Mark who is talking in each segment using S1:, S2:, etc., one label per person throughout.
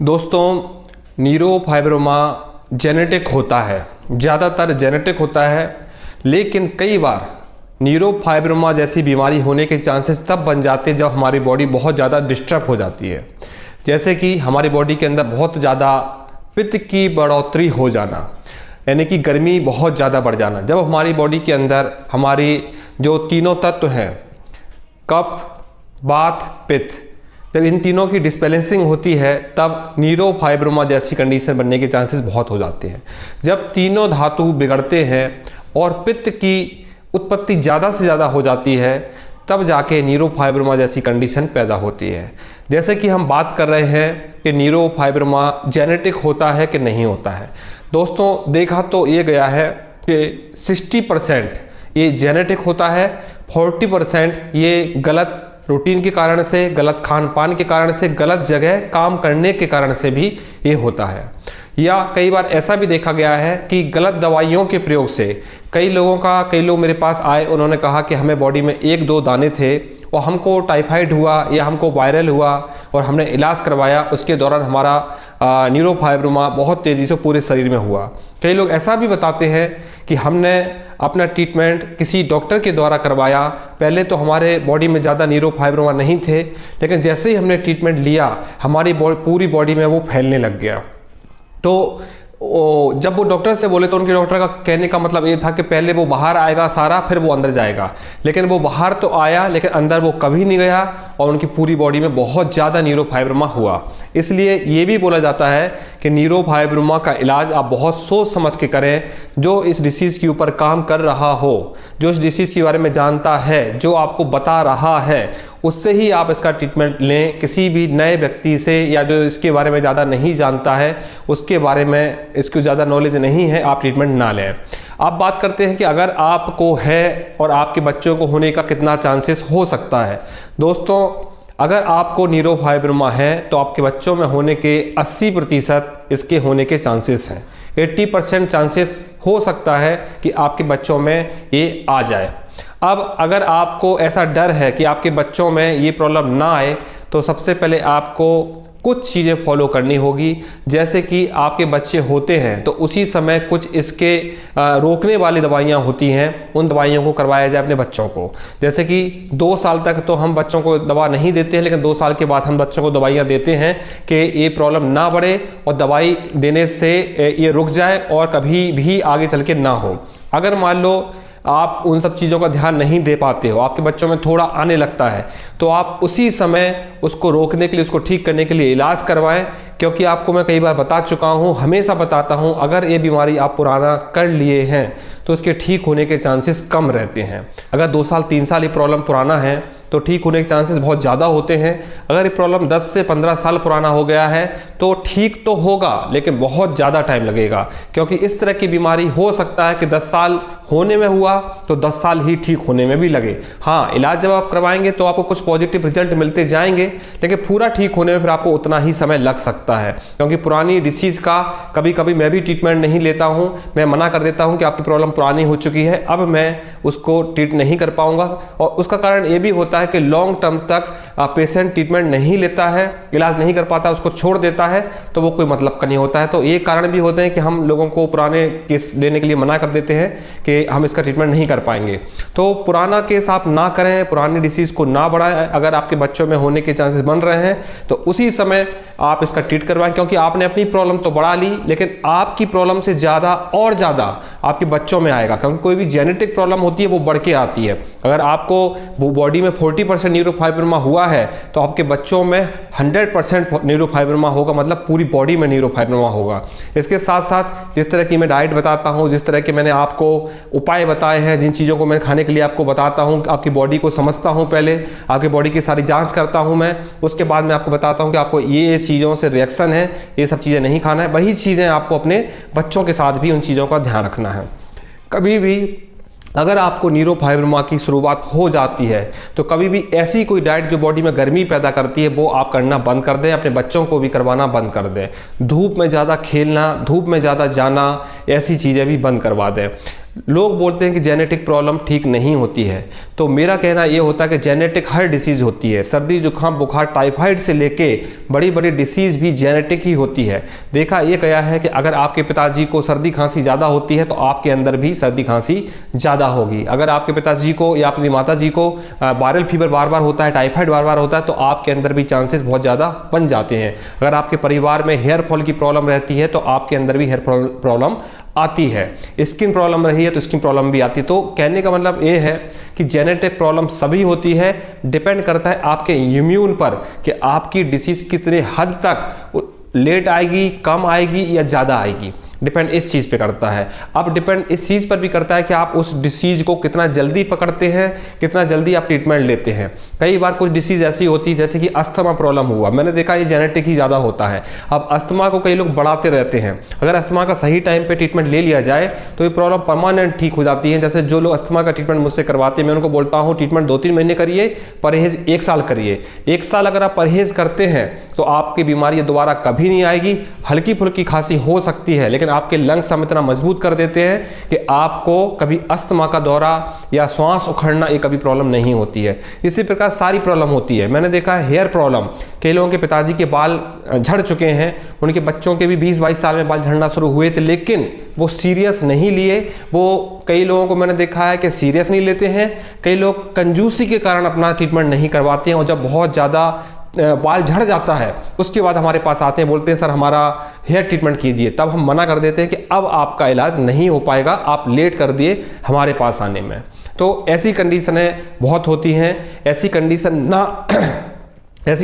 S1: दोस्तों, neurofibroma genetic होता है, ज़्यादातर जेनेटिक होता है, लेकिन कई बार न्यूरोफाइब्रोमा जैसी बीमारी होने के चांसेस तब बन जाते हैं जब हमारी बॉडी बहुत ज़्यादा डिस्टर्ब हो जाती है। जैसे कि हमारी बॉडी के अंदर बहुत ज़्यादा पित्त की बढ़ोतरी हो जाना, यानी कि गर्मी बहुत ज़्यादा बढ़ जाना। जब हमारी बॉडी के अंदर हमारी जो तीनों तत्व हैं, कफ, वात, पित्त, जब इन तीनों की डिसबैलेंसिंग होती है तब न्यूरोफाइब्रोमा जैसी कंडीशन बनने के चांसेस बहुत हो जाते हैं। जब तीनों धातु बिगड़ते हैं और पित्त की उत्पत्ति ज़्यादा से ज़्यादा हो जाती है तब जाके न्यूरोफाइब्रोमा जैसी कंडीशन पैदा होती है। जैसे कि हम बात कर रहे हैं कि न्यूरोफाइब्रोमा जेनेटिक होता है कि नहीं होता है। दोस्तों, देखा तो ये गया है कि 60% ये जेनेटिक होता है, 40% ये गलत रूटीन के कारण से, गलत खान पान के कारण से, गलत जगह काम करने के कारण से भी ये होता है। या कई बार ऐसा भी देखा गया है कि गलत दवाइयों के प्रयोग से कई लोग मेरे पास आए, उन्होंने कहा कि हमें बॉडी में 1-2 दाने थे और हमको टाइफाइड हुआ या हमको वायरल हुआ और हमने इलाज करवाया, उसके दौरान हमारा न्यूरोफाइब्रोमा बहुत तेज़ी से पूरे शरीर में हुआ। कई लोग ऐसा भी बताते हैं कि हमने अपना ट्रीटमेंट किसी डॉक्टर के द्वारा करवाया, पहले तो हमारे बॉडी में ज़्यादा न्यूरोफाइब्रोमा नहीं थे, लेकिन जैसे ही हमने ट्रीटमेंट लिया हमारी पूरी बॉडी में वो फैलने लग गया। तो जब वो डॉक्टर से बोले तो उनके डॉक्टर का कहने का मतलब ये था कि पहले वो बाहर आएगा सारा, फिर वो अंदर जाएगा। लेकिन वो बाहर तो आया लेकिन अंदर वो कभी नहीं गया और उनकी पूरी बॉडी में बहुत ज़्यादा न्यूरोफाइब्रोमा हुआ। इसलिए ये भी बोला जाता है कि न्यूरोफाइब्रोमा का इलाज आप बहुत सोच समझ के करें। जो इस डिसीज़ के ऊपर काम कर रहा हो, जो इस डिसीज़ के बारे में जानता है, जो आपको बता रहा है, उससे ही आप इसका ट्रीटमेंट लें। किसी भी नए व्यक्ति से या जो इसके बारे में ज़्यादा नहीं जानता है, उसके बारे में इसको ज़्यादा नॉलेज नहीं है, आप ट्रीटमेंट ना लें। आप बात करते हैं कि अगर आपको है और आपके बच्चों को होने का कितना चांसेस हो सकता है। दोस्तों, अगर आपको न्यूरोफाइब्रोमा है तो आपके बच्चों में होने के 80% इसके होने के चांसेस हैं। 80% चांसेस हो सकता है कि आपके बच्चों में ये आ जाए। अब अगर आपको ऐसा डर है कि आपके बच्चों में ये प्रॉब्लम ना आए तो सबसे पहले आपको कुछ चीज़ें फॉलो करनी होगी। जैसे कि आपके बच्चे होते हैं तो उसी समय कुछ इसके रोकने वाली दवाइयाँ होती हैं, उन दवाइयों को करवाया जाए अपने बच्चों को। जैसे कि 2 साल तक तो हम बच्चों को दवा नहीं देते हैं, लेकिन 2 साल के बाद हम बच्चों को दवाइयाँ देते हैं कि ये प्रॉब्लम ना बढ़े और दवाई देने से ये रुक जाए और कभी भी आगे चल के ना हो। अगर मान लो आप उन सब चीज़ों का ध्यान नहीं दे पाते हो, आपके बच्चों में थोड़ा आने लगता है, तो आप उसी समय उसको रोकने के लिए, उसको ठीक करने के लिए इलाज करवाएं। क्योंकि आपको मैं कई बार बता चुका हूँ, हमेशा बताता हूँ, अगर ये बीमारी आप पुराना कर लिए हैं तो इसके ठीक होने के चांसेस कम रहते हैं। अगर 2 साल 3 साल ये प्रॉब्लम पुराना है तो ठीक होने के चांसेस बहुत ज़्यादा होते हैं। अगर ये प्रॉब्लम 10 से 15 साल पुराना हो गया है तो ठीक तो होगा लेकिन बहुत ज़्यादा टाइम लगेगा, क्योंकि इस तरह की बीमारी हो सकता है कि 10 साल होने में हुआ तो 10 साल ही ठीक होने में भी लगे। हाँ, इलाज जब आप करवाएंगे तो आपको कुछ पॉजिटिव रिजल्ट मिलते जाएंगे, लेकिन पूरा ठीक होने में फिर आपको उतना ही समय लग सकता है। क्योंकि पुरानी डिसीज़ का कभी कभी मैं भी ट्रीटमेंट नहीं लेता हूँ, मैं मना कर देता हूँ कि आपकी प्रॉब्लम पुरानी हो चुकी है, अब मैं उसको ट्रीट नहीं कर पाऊँगा। और उसका कारण ये भी होता है कि लॉन्ग टर्म तक पेशेंट ट्रीटमेंट नहीं लेता है, इलाज नहीं कर पाता, उसको छोड़ देता है, तो वो कोई मतलब का नहीं होता है। तो ये कारण भी होते हैं कि हम लोगों को पुराने केस लेने के लिए मना कर देते हैं कि हम इसका ट्रीटमेंट नहीं कर पाएंगे। तो पुराना केस आप ना करें, पुरानी डिसीज़ को ना बढ़ाएं। अगर आपके बच्चों में होने के चांसेस बन रहे हैं तो उसी समय आप इसका ट्रीट करवाएं, क्योंकि आपने अपनी प्रॉब्लम तो बढ़ा ली लेकिन आपकी प्रॉब्लम से ज़्यादा और ज़्यादा आपके बच्चों में आएगा। क्योंकि कोई भी जेनेटिक प्रॉब्लम होती है वो बढ़ के आती है। अगर आपको बॉडी में 40% न्यूरोफाइब्रोमा हुआ है तो आपके बच्चों में 100% न्यूरोफाइब्रोमा होगा, मतलब पूरी बॉडी में न्यूरोफाइब्रोमा होगा। इसके साथ साथ जिस तरह की मैं डाइट बताता हूँ, जिस तरह के मैंने आपको उपाय बताए हैं, जिन चीज़ों को मैं खाने के लिए आपको बताता हूँ, आपकी बॉडी को समझता हूँ, पहले आपकी बॉडी की सारी जांच करता हूँ मैं, उसके बाद मैं आपको बताता हूँ कि आपको ये चीज़ों से रिएक्शन है, ये सब चीज़ें नहीं खाना है। वही चीज़ें आपको अपने बच्चों के साथ भी उन चीज़ों का ध्यान रखना है। कभी भी अगर आपको न्यूरोफाइब्रोमा की शुरुआत हो जाती है तो कभी भी ऐसी कोई डाइट जो बॉडी में गर्मी पैदा करती है वो आप करना बंद कर दें, अपने बच्चों को भी करवाना बंद कर दें। धूप में ज़्यादा खेलना, धूप में ज़्यादा जाना, ऐसी चीज़ें भी बंद करवा दें। लोग बोलते हैं कि जेनेटिक प्रॉब्लम ठीक नहीं होती है, तो मेरा कहना ये होता है कि जेनेटिक हर डिसीज़ होती है। सर्दी जुकाम बुखार टाइफाइड से लेके बड़ी बड़ी डिसीज़ भी जेनेटिक ही होती है। देखा ये गया है कि अगर आपके पिताजी को सर्दी खांसी ज़्यादा होती है तो आपके अंदर भी सर्दी खांसी ज़्यादा होगी। अगर आपके पिताजी को या अपनी माताजी को वायरल फीवर बार बार होता है, टाइफाइड बार बार होता है, तो आपके अंदर भी चांसेस बहुत ज़्यादा बन जाते हैं। अगर आपके परिवार में हेयर फॉल की प्रॉब्लम रहती है तो आपके अंदर भी हेयर प्रॉब्लम आती है। स्किन प्रॉब्लम रही है तो स्किन प्रॉब्लम भी आती है। तो कहने का मतलब ये है कि जेनेटिक प्रॉब्लम सभी होती है, डिपेंड करता है आपके इम्यून पर कि आपकी डिसीज़ कितने हद तक लेट आएगी, कम आएगी या ज़्यादा आएगी, डिपेंड इस चीज़ पे करता है। अब डिपेंड इस चीज़ पर भी करता है कि आप उस डिसीज़ को कितना जल्दी पकड़ते हैं, कितना जल्दी आप ट्रीटमेंट लेते हैं। कई बार कुछ डिसीज़ ऐसी होती है जैसे कि अस्थमा प्रॉब्लम हुआ, मैंने देखा ये जेनेटिक ही ज़्यादा होता है। अब अस्थमा को कई लोग बढ़ाते रहते हैं, अगर अस्थमा का सही टाइम पे ट्रीटमेंट ले लिया जाए तो ये प्रॉब्लम परमानेंट ठीक हो जाती है। जैसे जो लोग अस्थमा का ट्रीटमेंट मुझसे करवाते हैं, मैं उनको बोलता हूँ ट्रीटमेंट 2-3 महीने करिए, परहेज़ 1 साल करिए। 1 साल अगर आप परहेज़ करते हैं तो आपकी बीमारी दोबारा कभी नहीं आएगी। हल्की फुल्की खांसी हो सकती है लेकिन आपके लंग्स हम इतना मजबूत कर देते हैं कि आपको कभी अस्थमा का दौरा या श्वास उखड़ना ये कभी प्रॉब्लम नहीं होती है। इसी प्रकार सारी प्रॉब्लम होती है। मैंने देखा है हेयर प्रॉब्लम, कई लोगों के पिताजी के बाल झड़ चुके हैं, उनके बच्चों के भी 20-22 साल में बाल झड़ना शुरू हुए थे, लेकिन वो सीरियस नहीं लिए। वो कई लोगों को मैंने देखा है कि सीरियस नहीं लेते हैं। कई लोग कंजूसी के कारण अपना ट्रीटमेंट नहीं करवाते हैं और जब बहुत ज़्यादा बाल झड़ जाता है उसके बाद हमारे पास आते हैं, बोलते हैं सर हमारा हेयर ट्रीटमेंट कीजिए। तब हम मना कर देते हैं कि अब आपका इलाज नहीं हो पाएगा, आप लेट कर दिए हमारे पास आने में। तो ऐसी कंडीशनें बहुत होती हैं। ऐसी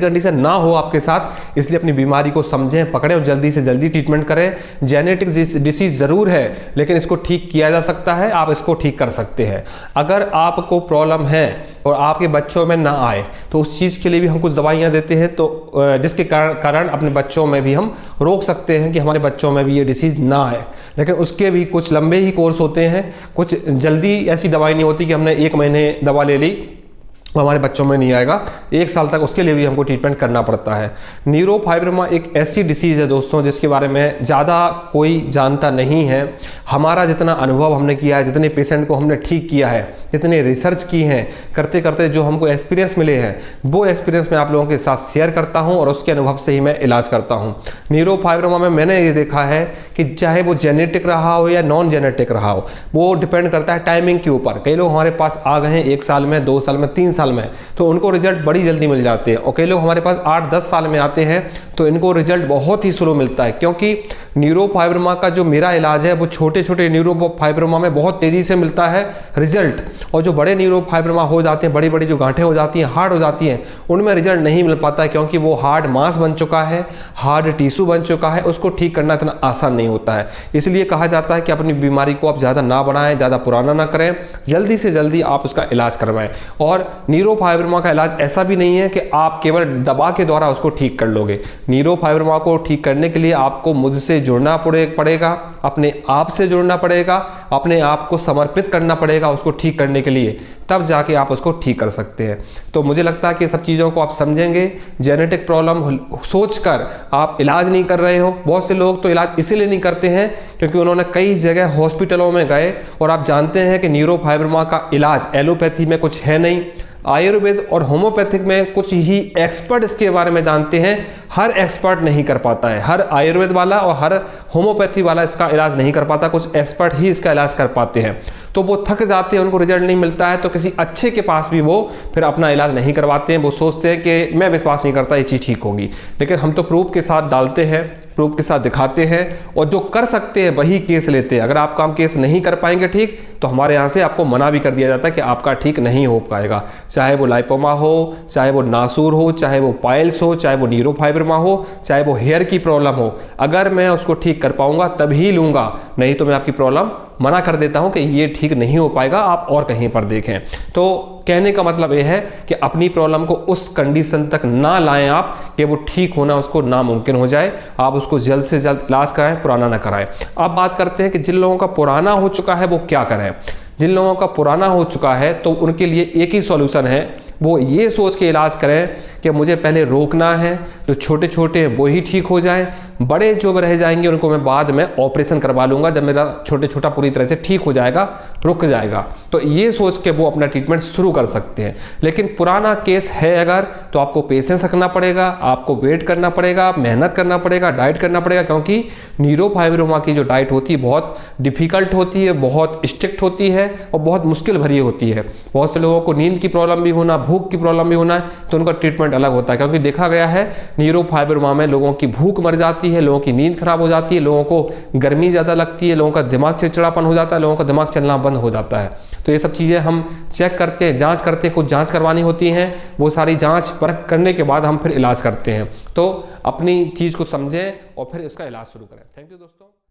S1: कंडीशन ना हो आपके साथ, इसलिए अपनी बीमारी को समझें, पकड़ें और जल्दी से जल्दी ट्रीटमेंट करें। जेनेटिक डिसीज़ ज़रूर है लेकिन इसको ठीक किया जा सकता है, आप इसको ठीक कर सकते हैं। अगर आपको प्रॉब्लम है और आपके बच्चों में ना आए तो उस चीज़ के लिए भी हम कुछ दवाइयाँ देते हैं, तो जिसके कारण अपने बच्चों में भी हम रोक सकते हैं कि हमारे बच्चों में भी ये डिसीज़ ना आए। लेकिन उसके भी कुछ लंबे ही कोर्स होते हैं, कुछ जल्दी ऐसी दवाई नहीं होती कि हमने 1 महीने दवा ले ली हमारे बच्चों में नहीं आएगा। 1 साल तक उसके लिए भी हमको ट्रीटमेंट करना पड़ता है। न्यूरोफाइब्रोमा एक ऐसी डिसीज़ है दोस्तों जिसके बारे में ज़्यादा कोई जानता नहीं है। हमारा जितना अनुभव हमने किया है, जितने पेशेंट को हमने ठीक किया है, जितने रिसर्च की हैं, करते करते जो हमको एक्सपीरियंस मिले हैं, वो एक्सपीरियंस मैं आप लोगों के साथ शेयर करता हूं और उसके अनुभव से ही मैं इलाज करता हूं। न्यूरोफाइब्रोमा में मैंने ये देखा है कि चाहे वो जेनेटिक रहा हो या नॉन जेनेटिक रहा हो, वो डिपेंड करता है टाइमिंग के ऊपर। कई लोग हमारे पास आ गए हैं 1 साल में, 2 साल में, 3 साल में, तो उनको रिजल्ट बड़ी जल्दी मिल जाते हैं। और कई लोग हमारे पास 8-10 साल में आते हैं तो इनको रिजल्ट बहुत ही स्लो मिलता है, क्योंकि न्यूरोफाइब्रोमा का जो मेरा इलाज है वो छोटे छोटे न्यूरोफाइब्रोमा में बहुत तेज़ी से मिलता है रिजल्ट, और जो बड़े न्यूरोफाइब्रोमा हो जाते हैं, बड़ी बड़ी जो गांठें हो जाती हैं, हार्ड हो जाती हैं, उनमें रिजल्ट नहीं मिल पाता है, क्योंकि वो हार्ड मांस बन चुका है, हार्ड टिश्यू बन चुका है, उसको ठीक करना इतना आसान नहीं होता है। इसलिए कहा जाता है कि अपनी बीमारी को आप ज़्यादा ना बढ़ाएं, ज़्यादा पुराना ना करें, जल्दी से जल्दी आप उसका इलाज करवाएं। और न्यूरोफाइब्रोमा का इलाज ऐसा भी नहीं है कि आप केवल दवा के द्वारा उसको ठीक कर लोगे। न्यूरोफाइब्रोमा को ठीक करने के लिए आपको मुझसे जुड़ना पड़ेगा, अपने आप से जुड़ना पड़ेगा, अपने आप को समर्पित करना पड़ेगा उसको ठीक करने के लिए, तब जाके आप उसको ठीक कर सकते हैं। तो मुझे लगता है कि सब चीज़ों को आप समझेंगे। जेनेटिक प्रॉब्लम सोचकर आप इलाज नहीं कर रहे हो। बहुत से लोग तो इलाज इसीलिए नहीं करते हैं क्योंकि उन्होंने कई जगह हॉस्पिटलों में गए, और आप जानते हैं कि न्यूरोफाइब्रोमा का इलाज एलोपैथी में कुछ है नहीं, आयुर्वेद और होम्योपैथिक में कुछ ही एक्सपर्ट इसके बारे में जानते हैं। हर एक्सपर्ट नहीं कर पाता है, हर आयुर्वेद वाला और हर होम्योपैथी वाला इसका इलाज नहीं कर पाता, कुछ एक्सपर्ट ही इसका इलाज कर पाते हैं। तो वो थक जाते हैं, उनको रिजल्ट नहीं मिलता है, तो किसी अच्छे के पास भी वो फिर अपना इलाज नहीं करवाते हैं। वो सोचते हैं कि मैं विश्वास नहीं करता ये चीज़ ठीक होगी, लेकिन हम तो प्रूफ के साथ डालते हैं, प्रूफ के साथ दिखाते हैं, और जो कर सकते हैं वही केस लेते हैं। अगर आप काम केस नहीं कर पाएंगे ठीक, तो हमारे यहाँ से आपको मना भी कर दिया जाता है कि आपका ठीक नहीं हो पाएगा, चाहे वो लाइपोमा हो, चाहे वो नासूर हो, चाहे वो पाइल्स हो, चाहे वो न्यूरोफाइब्रोमा हो, चाहे वो हेयर की प्रॉब्लम हो। अगर मैं उसको ठीक कर पाऊंगा तभी लूँगा, नहीं तो मैं आपकी प्रॉब्लम मना कर देता हूं कि ये ठीक नहीं हो पाएगा, आप और कहीं पर देखें। तो कहने का मतलब ये है कि अपनी प्रॉब्लम को उस कंडीशन तक ना लाएं आप कि वो ठीक होना उसको नामुमकिन हो जाए। आप उसको जल्द से जल्द इलाज कराएं, पुराना ना कराएं। अब बात करते हैं कि जिन लोगों का पुराना हो चुका है वो क्या करें। जिन लोगों का पुराना हो चुका है तो उनके लिए एक ही सॉल्यूशन है, वो ये सोच के इलाज करें कि मुझे पहले रोकना है, जो छोटे छोटे हैं वो ही ठीक हो जाएं, बड़े जो रह जाएंगे उनको मैं बाद में ऑपरेशन करवा लूँगा जब मेरा छोटे छोटा पूरी तरह से ठीक हो जाएगा, रुक जाएगा। तो ये सोच के वो अपना ट्रीटमेंट शुरू कर सकते हैं। लेकिन पुराना केस है अगर, तो आपको पेशेंस रखना पड़ेगा, आपको वेट करना पड़ेगा, मेहनत करना पड़ेगा, डाइट करना पड़ेगा, क्योंकि न्यूरोफाइब्रोमा की जो डाइट होती है बहुत डिफिकल्ट होती है, बहुत स्ट्रिक्ट होती है और बहुत मुश्किल भरी होती है। बहुत से लोगों को नींद की प्रॉब्लम भी होना, भूख की प्रॉब्लम भी होना है, तो उनका ट्रीटमेंट अलग होता है, क्योंकि देखा गया है न्यूरोफाइब्रोमा में लोगों की भूख मर जाती है, लोगों की नींद खराब हो जाती है, लोगों को गर्मी ज़्यादा लगती है, लोगों का दिमाग चिड़चिड़ापन हो जाता है, लोगों का दिमाग चलना बंद हो जाता है। तो ये सब चीज़ें हम चेक करते हैं, जांच करते हैं, कुछ जांच करवानी होती हैं, वो सारी जांच परख करने के बाद हम फिर इलाज करते हैं। तो अपनी चीज़ को समझें और फिर उसका इलाज शुरू करें। थैंक यू दोस्तों।